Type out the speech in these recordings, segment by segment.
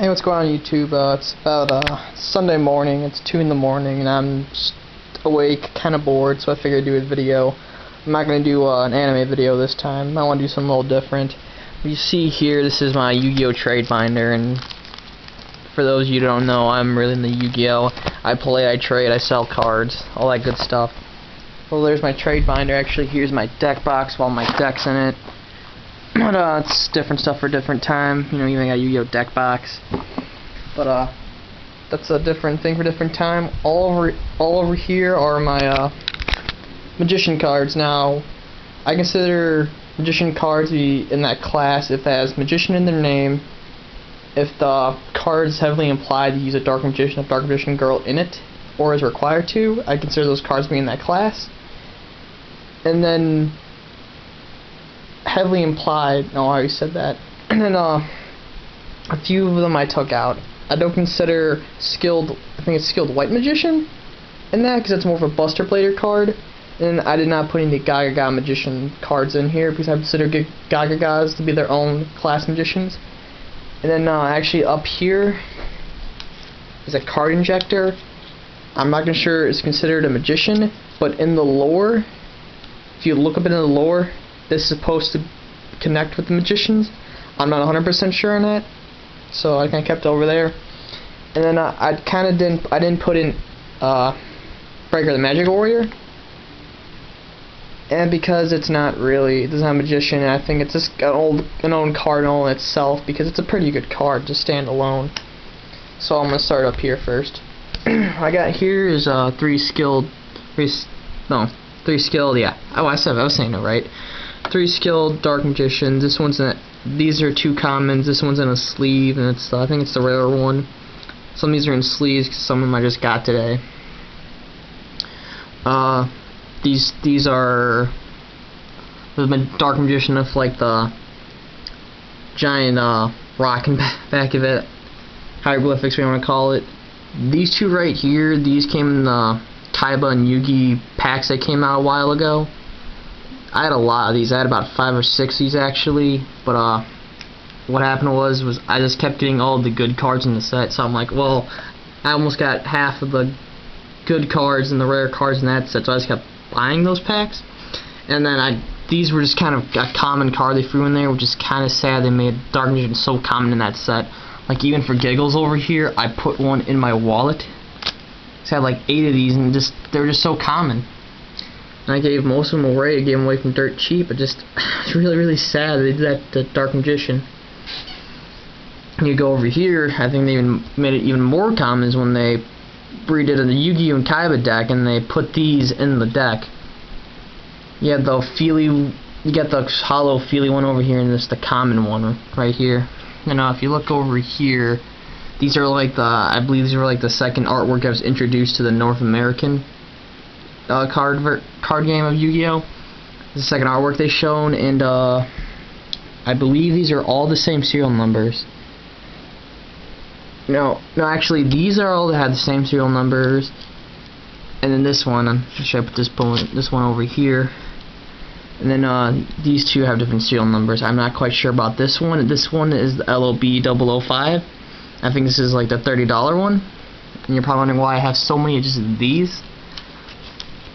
Hey, what's going on YouTube? It's about Sunday morning. It's 2 in the morning, and I'm just awake, kind of bored, so I figured I'd do a video. I'm not going to do an anime video this time. I want to do something a little different. You see here, this is my Yu-Gi-Oh! Trade binder, and for those of you who don't know, I'm really in the Yu-Gi-Oh! I play, I trade, I sell cards, all that good stuff. Well, there's my trade binder. Actually, here's my deck box with all my decks in it. But it's different stuff for different time. You know, even got a Yu-Gi-Oh! Deck box. But that's a different thing for different time. All over here are my magician cards. Now, I consider magician cards to be in that class if it has magician in their name. If the card is heavily implied to use a dark magician girl in it, or is required to, I consider those cards being in that class. And then heavily implied, no, I already said that. And then a few of them I took out. I don't consider skilled, I think it's skilled white magician in that, because it's more of a Buster Blader card. And I did not put any Gaga magician cards in here because I consider Gagas to be their own class magicians. And then actually up here is a card injector. I'm not sure it's considered a magician, but in the lore, if you look up into the lore, this is supposed to connect with the magicians. I'm not 100% sure on that, so I kind of kept it over there. And then I didn't put in Breaker the Magic Warrior, and because it's not really, it doesn't have a magician, I think it's just an old card all in itself, because it's a pretty good card to stand alone. So I'm gonna start up here first. I got here is three skilled, yeah. Oh, I was saying it right. 3 skilled dark magicians. This one's in. These are 2 commons. This one's in a sleeve, and it's I think it's the rare one. Some of these are in sleeves, cause some of them I just got today. These are the dark magician with like the giant rock in back of it, hieroglyphics we want to call it. These 2 right here, these came in the Kaiba and Yugi packs that came out a while ago. I had a lot of these. I had about 5 or 6 of these actually, but what happened was I just kept getting all the good cards in the set, so I'm like, well, I almost got half of the good cards and the rare cards in that set, so I just kept buying those packs. And then these were just kind of a common card they threw in there, which is kind of sad. They made Dark Magician so common in that set. Like, even for giggles over here, I put one in my wallet. So I had like 8 of these, and they're just so common. And I gave most of them away. I gave them away from dirt cheap. It's really, really sad they did that to Dark Magician. And you go over here, I think they even made it even more common is when they redid the Yu-Gi-Oh! And Kaiba deck, and they put these in the deck. You have the Feely, you got the hollow Feely one over here, and this the common one right here. And if you look over here, these are like I believe these were like the second artwork that was introduced to the North American card game of Yu-Gi-Oh! The second artwork they shown, and I believe these are all the same serial numbers. No, actually these are all that had the same serial numbers, and then this one, should I put this one over here, and then these 2 have different serial numbers. I'm not quite sure about this one. This one is the LOB 005. I think this is like the $30 one, and you're probably wondering why I have so many of just these.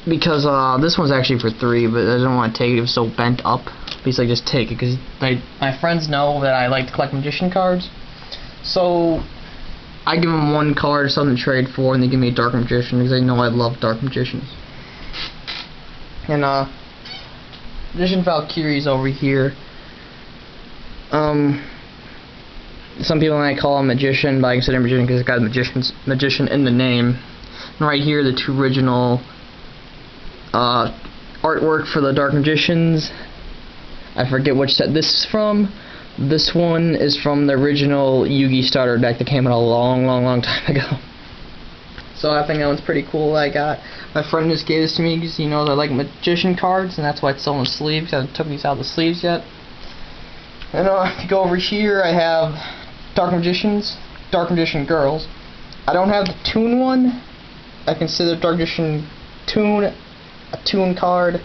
Because this one's actually for 3, but I didn't want to take it. It was so bent up. Basically, just take it because my friends know that I like to collect magician cards. So I give them 1 card or something to trade for, and they give me a dark magician because they know I love dark magicians. And Magician Valkyrie's over here. Some people might call him magician, but I consider him magician because it's got magician in the name. And right here, the 2 original artwork for the Dark Magicians. I forget which set this is from. This one is from the original Yugi starter deck that came out a long time ago. So I think that one's pretty cool. I got my friend just gave this to me because he knows I like magician cards, and that's why it's still in the sleeves. I haven't took these out of the sleeves yet. And if you go over here, I have Dark Magicians, Dark Magician girls. I don't have the Toon one. I consider Dark Magician Toon a Toon card.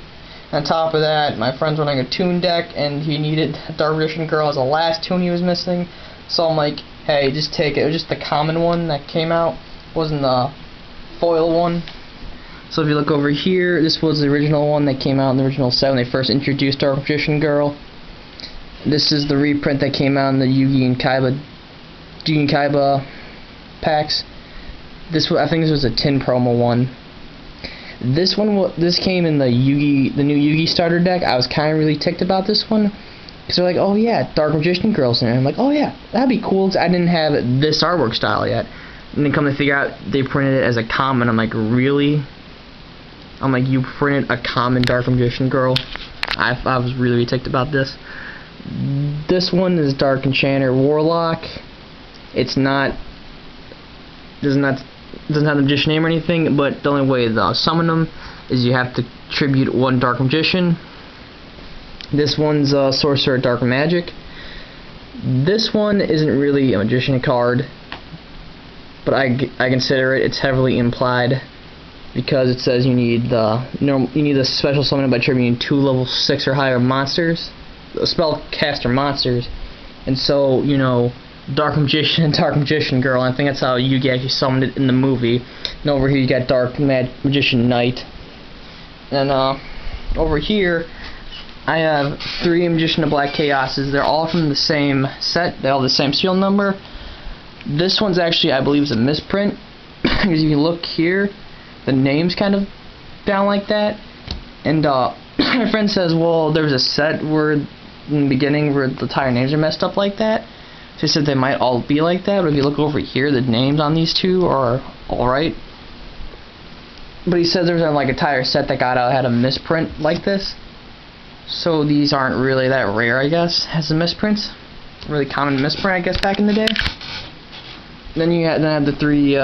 On top of that, my friend's running a Toon deck, and he needed a Dark Magician girl as the last Toon he was missing. So I'm like, hey, just take it. It was just the common one that came out. It wasn't the foil one. So if you look over here, this was the original one that came out in the original set when they first introduced Dark Magician Girl. This is the reprint that came out in the Yugi and Kaiba packs. I think this was a tin promo one. This came in the new Yugi starter deck. I was kind of really ticked about this one because they're like, oh yeah, Dark Magician Girl's in it. I'm like, oh yeah, that'd be cool. I didn't have this artwork style yet, and then come to figure out they printed it as a common. I'm like, really? I'm like, you printed a common Dark Magician Girl? I was really ticked about this. This one is Dark Enchanter Warlock. It's not doesn't have the magician name or anything, but the only way to summon them is you have to tribute one Dark Magician. This one's Sorcerer Dark Magic. This one isn't really a magician card, but I consider it. It's heavily implied because it says you need the special summon by tributing 2 level 6 or higher monsters, spellcaster monsters, and so Dark Magician and Dark Magician Girl. I think that's how Yugi actually summoned it in the movie. And over here you got Dark Magician Knight. And over here I have 3 Magician of Black Chaoses. They're all from the same set. They all have the same serial number. This one's actually, I believe, is a misprint because you can look here, the name's kind of down like that. And my friend says, well, there was a set where in the beginning where the entire names are messed up like that. So he said they might all be like that, but if you look over here, the names on these 2 are alright. But he says there's like a entire set that got out had a misprint like this. So these aren't really that rare, I guess, as a misprint. Really common misprint, I guess, back in the day. Then I have the 3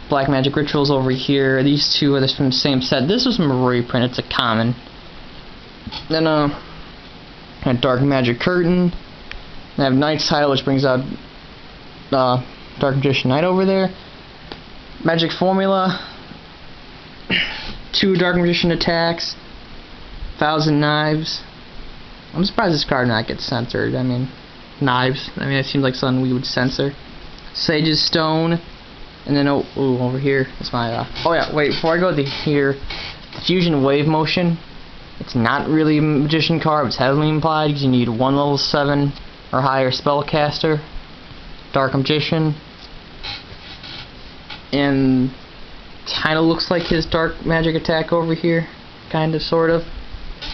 Black Magic Rituals over here. These 2 are from the same set. This was from a reprint. It's a common. Then a Dark Magic Curtain. I have Knight's Title, which brings out Dark Magician Knight over there. Magic Formula. 2 Dark Magician attacks. 1,000 Knives. I'm surprised this card not gets censored. I mean, knives. I mean, it seems like something we would censor. Sage's Stone. And then, over here is my, oh yeah, wait, before I go to here, Fusion Wave Motion. It's not really a magician card, it's heavily implied because you need 1 level 7 or higher spellcaster, Dark Magician, and kind of looks like his Dark Magic attack over here, kind of, sort of,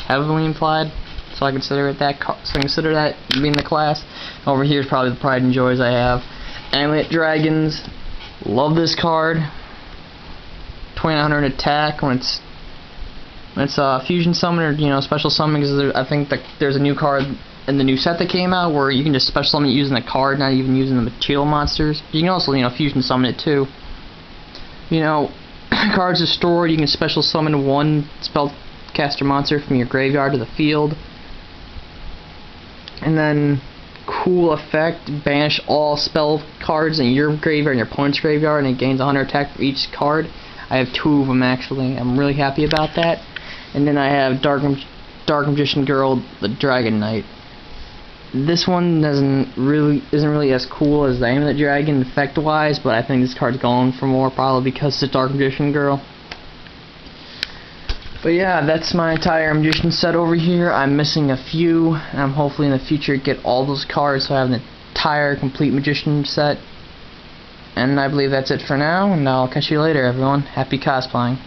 heavily implied. So I consider it that. So I consider that being the class. Over here is probably the pride and joys I have. Amulet Dragons, love this card. 2900 attack when it's fusion summon or special summon, because I think that there's a new card in the new set that came out where you can just special summon it using the card, not even using the material monsters. You can also fusion summon it too. Cards are stored. You can special summon 1 spellcaster monster from your graveyard to the field, and then cool effect, banish all spell cards in your graveyard and your opponent's graveyard, and it gains 100 attack for each card. I have 2 of them actually. I'm really happy about that. And then I have Dark Magician Girl, the Dragon Knight. This one isn't really as cool as the Amulet Dragon effect wise, but I think this card's going for more probably because it's Dark Magician Girl. But yeah, that's my entire Magician set over here. I'm missing a few, and I'm hopefully in the future get all those cards so I have an entire complete Magician set. And I believe that's it for now, and I'll catch you later, everyone. Happy cosplaying.